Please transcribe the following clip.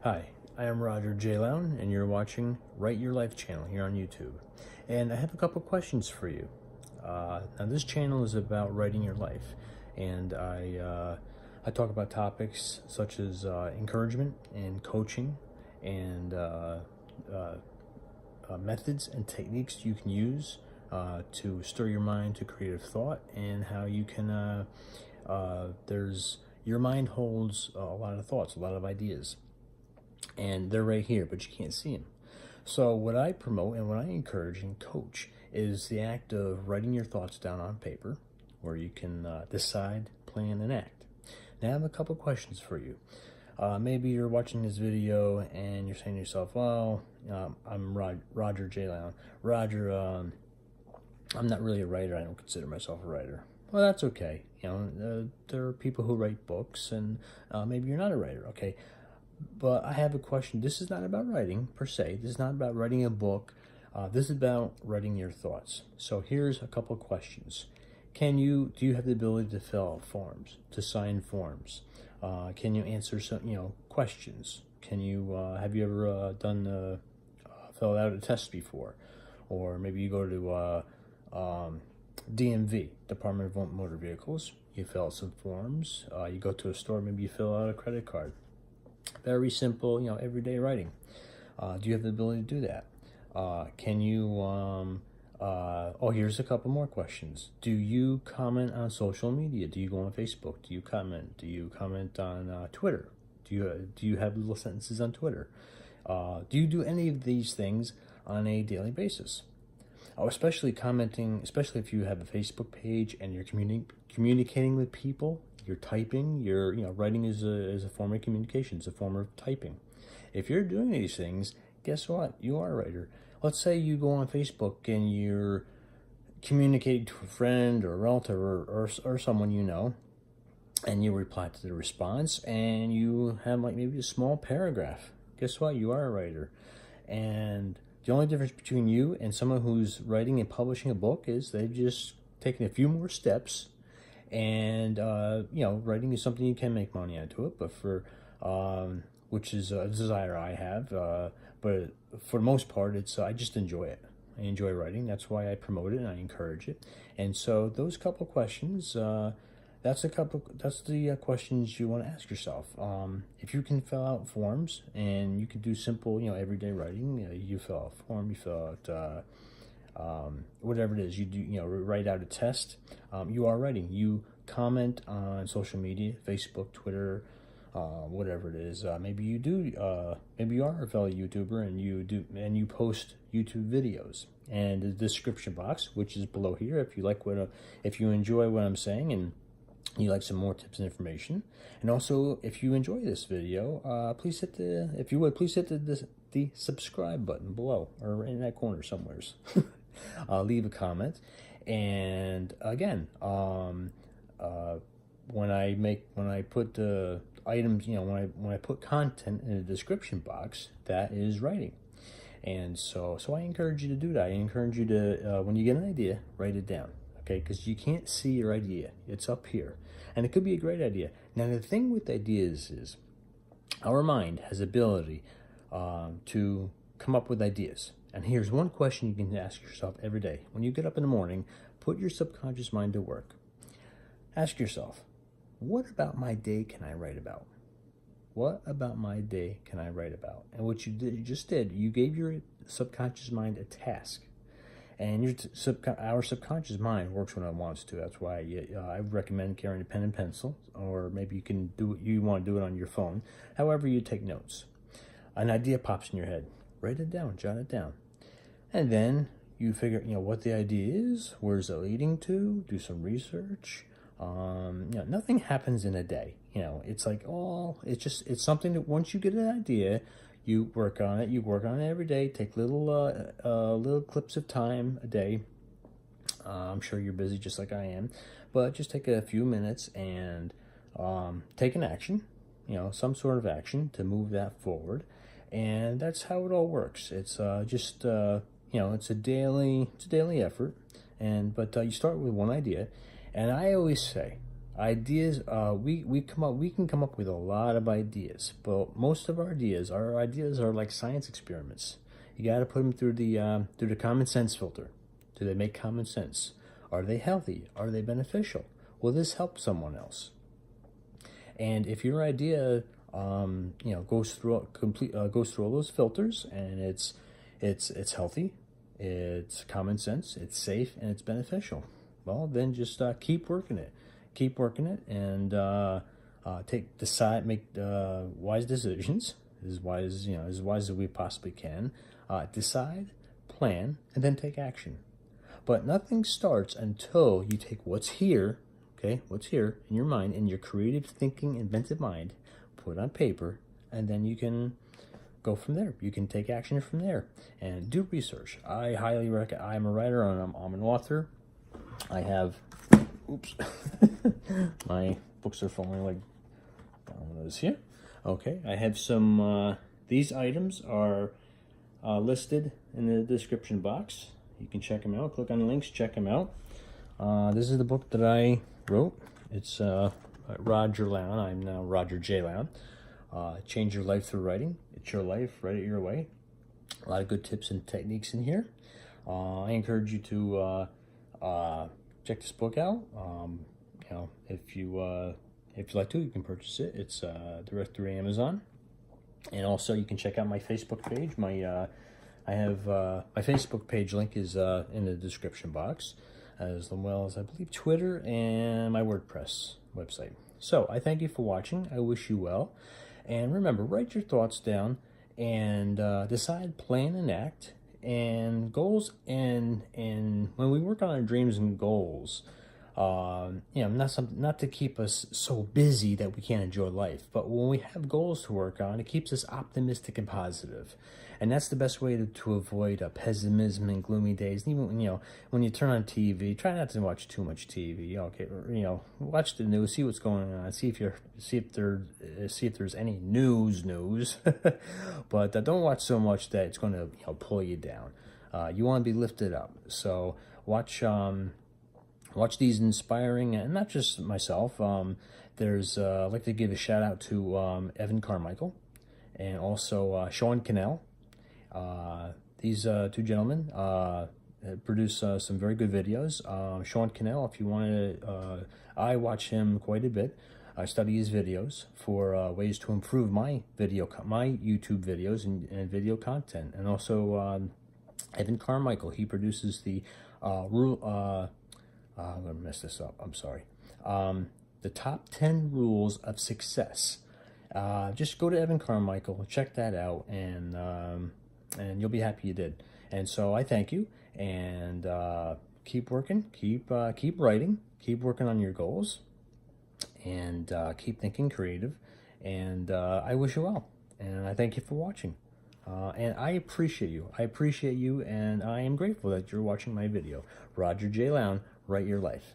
Hi, I am Roger J. Lown, and you're watching Write Your Life channel here on YouTube. And I have a couple questions for you. Now, this channel is about writing your life, and I talk about topics such as encouragement and coaching, and methods and techniques you can use to stir your mind to creative thought, and how you can. Your mind holds a lot of thoughts, a lot of ideas, and they're right here, but you can't see them. So what I promote and what I encourage and coach is the act of writing your thoughts down on paper, where you can decide, plan, and act. Now I have a couple questions for you. Maybe you're watching this video and you're saying to yourself, well, I'm Roger J. Lown. Roger, I'm not really a writer. I don't consider myself a writer. Well, that's okay. There are people who write books, and maybe you're not a writer, okay? But I have a question. This is not about writing per se. This is not about writing a book. This is about writing your thoughts. So here's a couple questions. Do you have the ability to fill out forms, to sign forms? Can you answer some, questions? Have you ever filled out a test before? Or maybe you go to DMV, Department of Motor Vehicles. You fill out some forms. You go to a store, maybe you fill out a credit card. Very simple, everyday writing. Do you have the ability to do that? Here's a couple more questions. Do you comment on social media? Do you go on Facebook? Do you comment? Do you comment on Twitter? Do you have little sentences on Twitter? Do you do any of these things on a daily basis? Especially commenting, especially if you have a Facebook page and you're communicating with people. You're typing, writing is a form of communication, it's a form of typing. If you're doing these things, guess what? You are a writer. Let's say you go on Facebook and you're communicating to a friend or a relative or someone you know, and you reply to the response, and you have maybe a small paragraph. Guess what? You are a writer. And the only difference between you and someone who's writing and publishing a book is they've just taken a few more steps. And writing is something you can make money out of it, but which is a desire I have, but for the most part, I just enjoy it. I enjoy writing. That's why I promote it and I encourage it. And so those couple questions, that's the questions you want to ask yourself. If you can fill out forms and you can do simple, everyday writing, you fill out a form, you fill out whatever it is you do, write out a test. You are writing. You comment on social media, Facebook, Twitter, whatever it is. Maybe you do. Maybe you are a fellow YouTuber and you post YouTube videos. And the description box, which is below here, if you enjoy what I'm saying and you like some more tips and information, and also if you enjoy this video, please hit the subscribe button below or in that corner somewheres. Leave a comment, and again, when I put items, when I put content in the description box, that is writing. And so I encourage you to do that. I encourage you to, when you get an idea, write it down, okay? Because you can't see your idea. It's up here. And it could be a great idea. Now, the thing with ideas is our mind has ability to come up with ideas. And here's one question you can ask yourself every day. When you get up in the morning, put your subconscious mind to work. Ask yourself, what about my day can I write about? What about my day can I write about? And what you just did, you gave your subconscious mind a task. And our subconscious mind works when it wants to. That's why I recommend carrying a pen and pencil, or maybe you want to do it on your phone. However, you take notes. An idea pops in your head. Write it down, jot it down. And then you figure, what the idea is, where's it leading to, do some research. Nothing happens in a day. It's it's something that once you get an idea, you work on it every day, take little clips of time a day. I'm sure you're busy just like I am, but just take a few minutes and take an action, some sort of action to move that forward. And that's how it all works. It's it's a daily effort. But you start with one idea. And I always say, Ideas, we can come up with a lot of ideas, but most of our ideas are like science experiments. You got to put them through the common sense filter. Do they make common sense? Are they healthy? Are they beneficial? Will this help someone else? And if your idea, goes through all those filters, and it's healthy, it's common sense, it's safe, and it's beneficial, well, then just keep working it. Keep working it, and make wise decisions, as wise as we possibly can. Decide, plan, and then take action. But nothing starts until you take what's here, okay, what's here in your mind, in your creative thinking, inventive mind, put it on paper, and then you can go from there. You can take action from there and do research. I highly recommend. I'm a writer, and I'm an author. I have, oops, my books are falling like this here. Okay, I have some, these items are listed in the description box. You can check them out. Click on the links, check them out. This is the book that I wrote. It's Roger Lown. I'm now Roger J. Lown. Change Your Life Through Writing. It's your life, write it your way. A lot of good tips and techniques in here. I encourage you to check this book out. If you like to, you can purchase it. It's direct through Amazon, and also you can check out my Facebook page. I have my Facebook page link is in the description box, as well as I believe Twitter and my WordPress website. So I thank you for watching. I wish you well, and remember, write your thoughts down and decide, plan, and act. And goals, and when we work on our dreams and goals, not to keep us so busy that we can't enjoy life, but when we have goals to work on, it keeps us optimistic and positive. And that's the best way to avoid pessimism and gloomy days. And even when you turn on TV, try not to watch too much TV. Okay, watch the news, see what's going on, see if there's any news, but don't watch so much that it's going to pull you down. You want to be lifted up. So watch these inspiring, and not just myself. I'd like to give a shout out to Evan Carmichael, and also Sean Cannell. These two gentlemen produce some very good videos. Sean Cannell, if you want to, I watch him quite a bit. I study his videos for ways to improve my YouTube videos and video content. And also Evan Carmichael, he produces the I'm gonna mess this up. I'm sorry. The top 10 rules of success. Just go to Evan Carmichael, check that out, and you'll be happy you did. And so I thank you, and keep working, keep writing, keep working on your goals, and keep thinking creative. And I wish you well, and I thank you for watching. And I appreciate you, and I am grateful that you're watching my video. Roger J. Lown, Write Your Life.